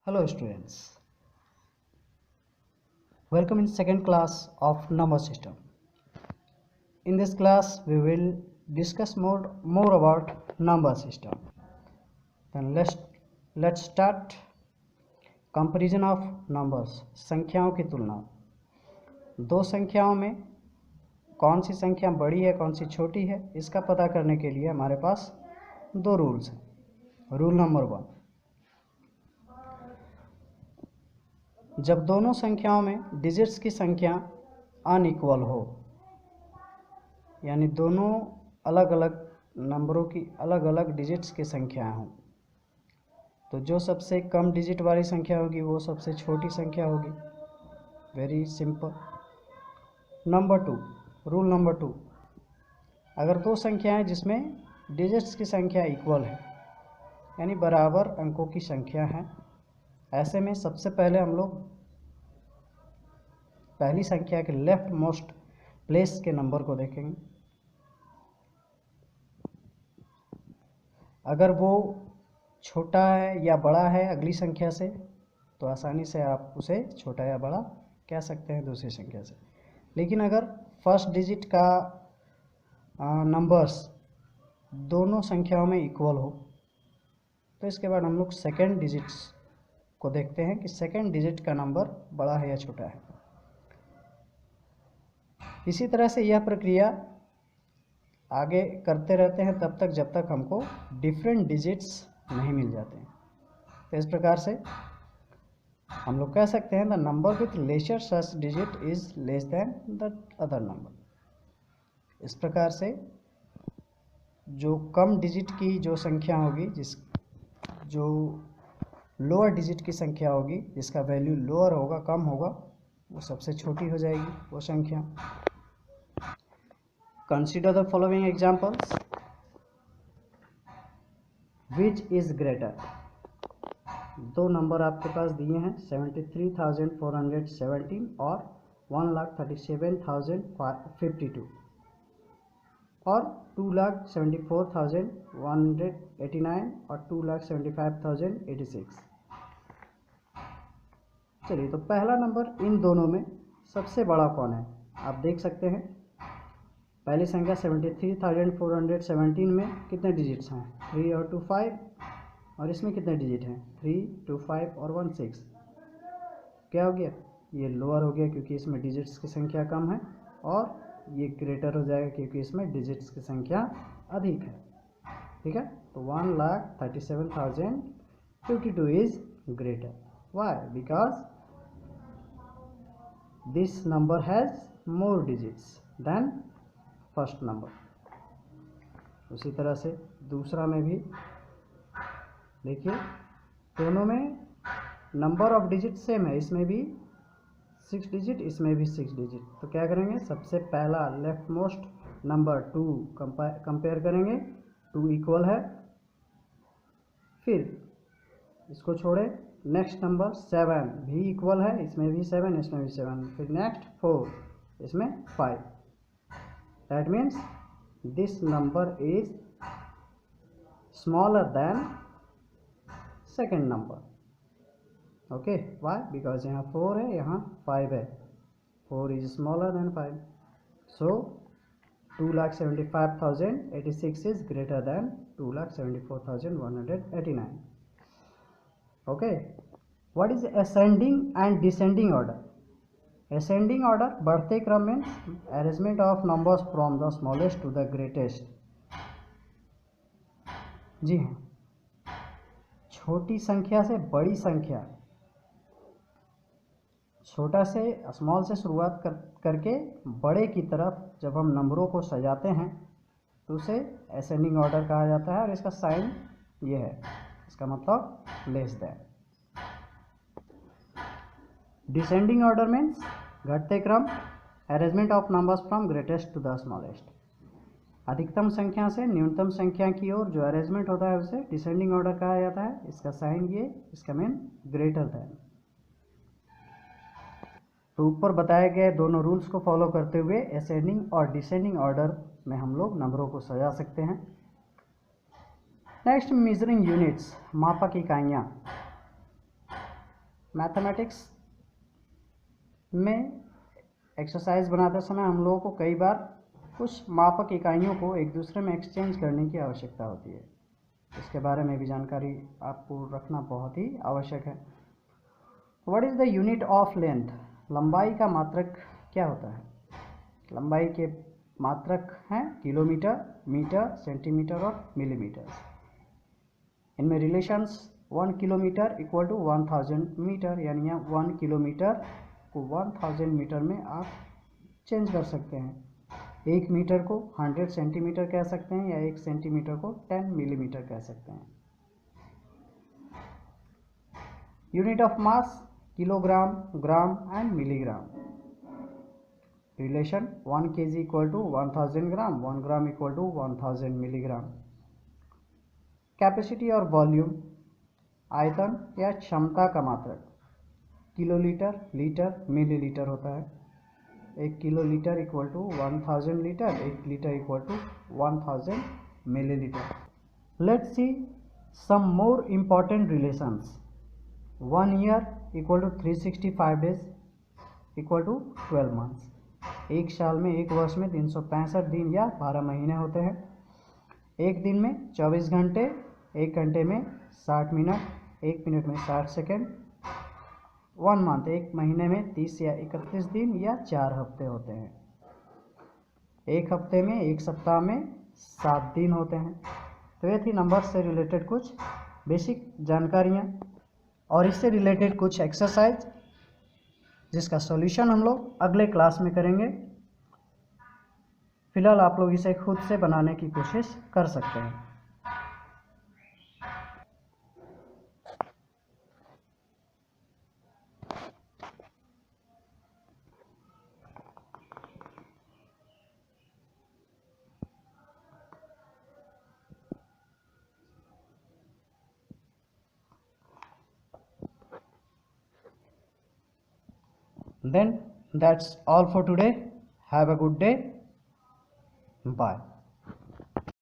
Hello students, welcome in second class of number system. In this class we will discuss more about number system. Then let's start comparison of numbers. संख्याओं की तुलना. दो संख्याओं में कौन सी संख्या बड़ी है कौन सी छोटी है इसका पता करने के लिए हमारे पास दो रूल्स हैं. रूल नंबर 1, जब दोनों संख्याओं में डिजिट्स की संख्या अनइक्वल हो, यानी दोनों अलग अलग नंबरों की अलग अलग डिजिट्स की संख्याएं हों, तो जो सबसे कम डिजिट वाली संख्या होगी वो सबसे छोटी संख्या होगी. Very simple. Number 2, rule number 2, अगर दो संख्याएं जिसमें डिजिट्स की संख्या इक्वल है यानी बराबर अंकों की संख्या है, ऐसे में सबसे पहले हम लोग पहली संख्या के लेफ्ट मोस्ट प्लेस के नंबर को देखेंगे. अगर वो छोटा है या बड़ा है अगली संख्या से तो आसानी से आप उसे छोटा या बड़ा कह सकते हैं दूसरी संख्या से. लेकिन अगर फर्स्ट डिजिट का नंबर्स दोनों संख्याओं में इक्वल हो तो इसके बाद हम लोग सेकेंड डिजिट्स को देखते हैं कि सेकेंड डिजिट का नंबर बड़ा है या छोटा है. इसी तरह से यह प्रक्रिया आगे करते रहते हैं तब तक जब तक हमको डिफरेंट डिजिट्स नहीं मिल जाते हैं. तो इस प्रकार से हम लोग कह सकते हैं the number with lesser such digit is less than the other number. इस प्रकार से जो कम डिजिट की जो संख्या होगी, जो लोअर डिजिट की संख्या होगी जिसका वैल्यू लोअर होगा कम होगा वो सबसे छोटी हो जाएगी वो संख्या. Consider the following examples. Which is greater. दो नंबर आपके पास दिए हैं 73,417 और 1,37,052 और 2,74,189 और 2,75,086. चलिए, तो पहला नंबर इन दोनों में सबसे बड़ा कौन है आप देख सकते हैं. पहली संख्या 73,417 में कितने डिजिट्स हैं 3 और 2 5 और इसमें कितने डिजिट हैं 3 2 5 और 1 6. क्या हो गया, ये लोअर हो गया क्योंकि इसमें डिजिट्स की संख्या कम है और ये ग्रेटर हो जाएगा क्योंकि इसमें डिजिट्स की संख्या अधिक है. ठीक है, तो 1,37,052 is greater. Why? Because this number has more digits than first number. उसी तरह से दूसरा में भी देखिए दोनों में नंबर ऑफ डिजिट सेम है, इसमें भी 6 डिजिट इसमें भी 6 डिजिट. तो क्या करेंगे, सबसे पहला लेफ्ट मोस्ट नंबर 2 कंपेयर करेंगे, 2 इक्वल है. फिर इसको छोड़े नेक्स्ट नंबर 7 भी इक्वल है, इसमें भी 7 इसमें भी 7. फिर नेक्स्ट 4 इसमें 5. That means this number is smaller than second number. Okay, why? Because यहाँ 4 है यहाँ 5 है. 4 is smaller than 5. So 2,75,086 is greater than 2,74,189. Okay, what is ascending and descending order. Ascending order बढ़ते क्रम में arrangement of numbers from the smallest to the greatest. जी हाँ, छोटी संख्या से बड़ी संख्या, छोटा से स्मॉल से शुरुआत करके बड़े की तरफ जब हम नंबरों को सजाते हैं तो उसे असेंडिंग ऑर्डर कहा जाता है और इसका साइन ये है, इसका मतलब less than. Descending order means घटते क्रम arrangement of numbers from greatest to the smallest. अधिकतम संख्या से न्यूनतम संख्या की ओर जो अरेंजमेंट होता है उसे डिसेंडिंग ऑर्डर कहा जाता है. इसका साइन ये, इसका मीन ग्रेटर देन. तो ऊपर बताए गए दोनों रूल्स को फॉलो करते हुए असेंडिंग और डिसेंडिंग ऑर्डर में हम लोग नंबरों को सजा सकते हैं. नेक्स्ट, मेजरिंग यूनिट्स, मापक इकाइयाँ. मैथमेटिक्स में एक्सरसाइज बनाते समय हम लोगों को कई बार कुछ मापक इकाइयों को एक दूसरे में एक्सचेंज करने की आवश्यकता होती है। इसके बारे में भी जानकारी आपको रखना बहुत ही आवश्यक है। What is the unit of length? लंबाई का मात्रक क्या होता है? लंबाई के मात्रक हैं किलोमीटर, मीटर, सेंटीमीटर और मिलीमीटर। इनमें relations 1 kilometre equal to 1000 metre, यानी 1 किलोमीटर को 1000 मीटर में आप चेंज कर सकते हैं। 1 मीटर को 100 सेंटीमीटर कह सकते हैं, या 1 सेंटीमीटर को 10 मिलीमीटर कह सकते हैं। Unit of mass kilogram, gram and milligram. Relation 1 kg equal to 1000 gram, 1 gram equal to 1000 milligram. Capacity और वॉल्यूम, आयतन या क्षमता का मात्रक किलोलीटर, लीटर, मिलीलीटर होता है। 1 kilolitre equal to 1000 litre, 1 litre equal to 1000 millilitre. Let's see some more important relations. 1 year equal to 365 days equal to 12 months. एक साल में, एक वर्ष में 365 दिन या 12 महीने होते हैं। एक दिन में 24 घंटे, एक घंटे में 60 मिनट, एक मिनट में 60 सेकेंड। 1 मंथ, एक महीने में 30 या 31 दिन या 4 हफ्ते होते हैं। एक हफ्ते में, एक सप्ताह में 7 दिन होते हैं। तो ये थी नंबर से रिलेटेड कुछ बेसिक जानकारियाँ और इससे रिलेटेड कुछ एक्सरसाइज, जिसका सॉल्यूशन हम लोग अगले क्लास में करेंगे। फिलहाल आप लोग इसे खुद से बनाने की कोशिश कर सकते हैं। Then that's all for today. Have a good day. Bye.